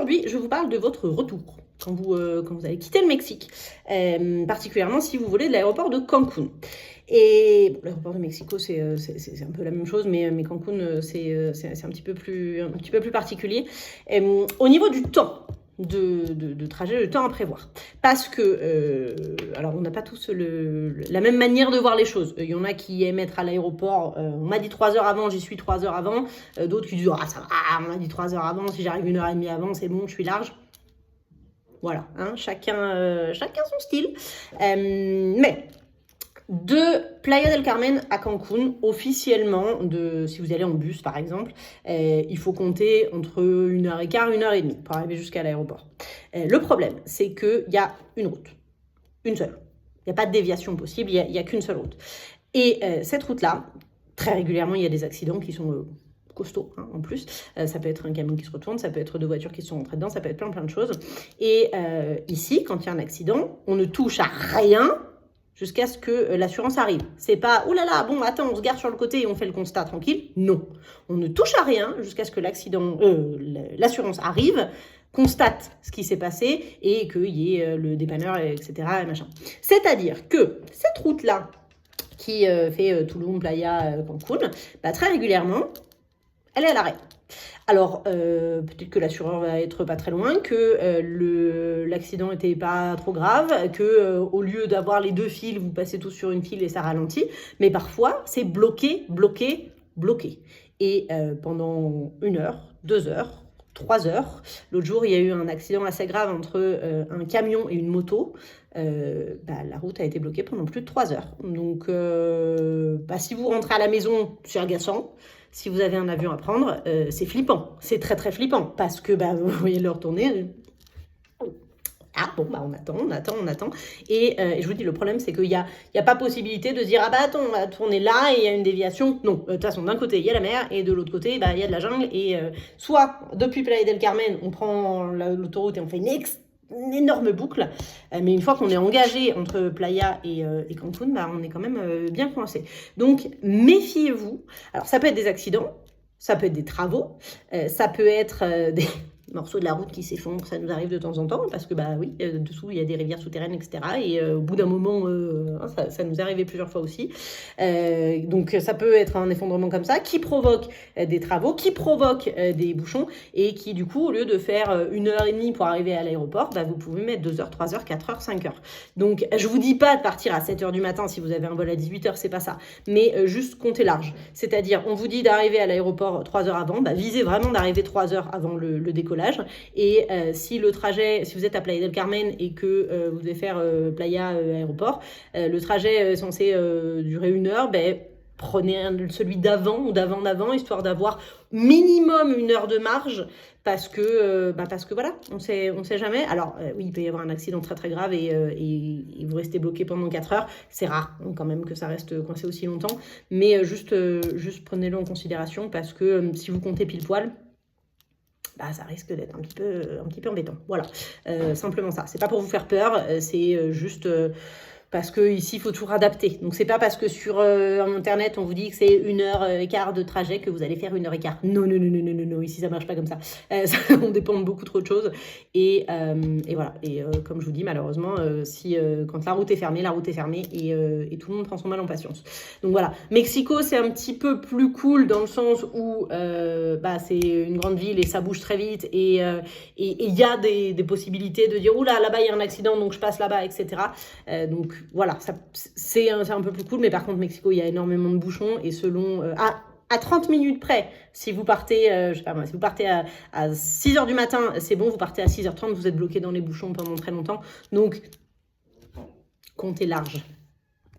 aujourd'hui, je vous parle de votre retour quand vous allez quitter le Mexique, particulièrement si vous volez de l'aéroport de Cancun. Et bon, l'aéroport de Mexico, c'est un peu la même chose, mais Cancun, c'est un petit peu plus particulier. Au niveau du temps de trajet, le temps à prévoir. Parce que, alors on n'a pas tous la même manière de voir les choses. Il y en a qui aiment être à l'aéroport, on m'a dit 3 heures avant, j'y suis 3 heures avant. D'autres qui disent, ah ça va, on m'a dit 3 heures avant, si j'arrive 1h30 avant, c'est bon, je suis large. Voilà, hein, chacun son style. Mais de Playa del Carmen à Cancun, officiellement, si vous allez en bus par exemple, il faut compter entre 1h15, 1h30 pour arriver jusqu'à l'aéroport. Le problème, c'est qu'il y a une route, une seule. Il n'y a pas de déviation possible, il n'y a qu'une seule route. Et cette route-là, très régulièrement, il y a des accidents qui sont costauds, hein, en plus. Ça peut être un camion qui se retourne, ça peut être 2 voitures qui sont rentrées dedans, ça peut être plein de choses. Et ici, quand il y a un accident, on ne touche à rien jusqu'à ce que l'assurance arrive. C'est pas, oh là là, bon, attends, on se gare sur le côté et on fait le constat tranquille. Non. On ne touche à rien jusqu'à ce que l'assurance arrive, constate ce qui s'est passé et qu'il y ait le dépanneur, etc. Et machin. C'est-à-dire que cette route-là, qui fait Tulum, Playa, Cancun, bah, très régulièrement, elle est à l'arrêt. Alors, peut-être que l'assureur va être pas très loin, que l'accident n'était pas trop grave, que au lieu d'avoir les 2 fils, vous passez tous sur une file et ça ralentit. Mais parfois, c'est bloqué. Et pendant 1 heure, 2 heures, 3 heures, l'autre jour, il y a eu un accident assez grave entre un camion et une moto. La route a été bloquée pendant plus de 3 heures. Donc, si vous rentrez à la maison, c'est agaçant. Si vous avez un avion à prendre, c'est flippant. C'est très, très flippant. Parce que vous voyez l'heure tourner. Ah bon, on attend. Et je vous dis, le problème, c'est qu'il n'y a pas possibilité de se dire, ah attends, on va tourner là et il y a une déviation. Non, de toute façon, d'un côté, il y a la mer et de l'autre côté, il y a de la jungle. Et soit, depuis Playa del Carmen, on prend l'autoroute et on fait une énorme boucle, mais une fois qu'on est engagé entre Playa et Cancun, on est quand même bien coincé. Donc, méfiez-vous. Alors, ça peut être des accidents, ça peut être des travaux, ça peut être des morceaux de la route qui s'effondrent, ça nous arrive de temps en temps, parce que, oui, dessous, il y a des rivières souterraines, etc. Et au bout d'un moment, ça nous est arrivé plusieurs fois aussi. Donc, ça peut être un effondrement comme ça, qui provoque des travaux, qui provoque des bouchons, et qui, du coup, au lieu de faire 1h30 pour arriver à l'aéroport, vous pouvez mettre 2 heures, 3 heures, 4 heures, 5 heures. Donc, je vous dis pas de partir à 7 heures du matin si vous avez un vol à 18 heures, c'est pas ça. Mais juste compter large. C'est-à-dire, on vous dit d'arriver à l'aéroport 3 heures avant, visez vraiment d'arriver 3 heures avant le décollage. Et si vous êtes à Playa del Carmen et que vous devez faire Playa aéroport, le trajet est censé durer 1 heure, prenez celui d'avant ou d'avant, histoire d'avoir minimum 1 heure de marge, parce que voilà, on sait jamais. Alors oui, il peut y avoir un accident très très grave et vous restez bloqué pendant 4 heures. C'est rare quand même que ça reste coincé aussi longtemps, mais juste prenez-le en considération, parce que si vous comptez pile poil, ça risque d'être un petit peu embêtant. Voilà, simplement ça. C'est pas pour vous faire peur, c'est juste parce que ici, il faut toujours adapter. Donc, c'est pas parce que sur Internet, on vous dit que c'est 1h15 de trajet que vous allez faire 1h15. Non. Ici, ça marche pas comme ça. On dépend de beaucoup trop de choses. Et voilà. Et comme je vous dis, malheureusement, quand la route est fermée et tout le monde prend son mal en patience. Donc, voilà. Mexico, c'est un petit peu plus cool dans le sens où c'est une grande ville et ça bouge très vite. Et il y a des possibilités de dire, oula, là-bas, il y a un accident, donc je passe là-bas, etc. Donc, voilà, c'est un peu plus cool, mais par contre, Mexico, il y a énormément de bouchons, et selon, à 30 minutes près, si vous partez, si vous partez à 6h du matin, c'est bon, vous partez à 6h30, vous êtes bloqué dans les bouchons pendant très longtemps, donc comptez large.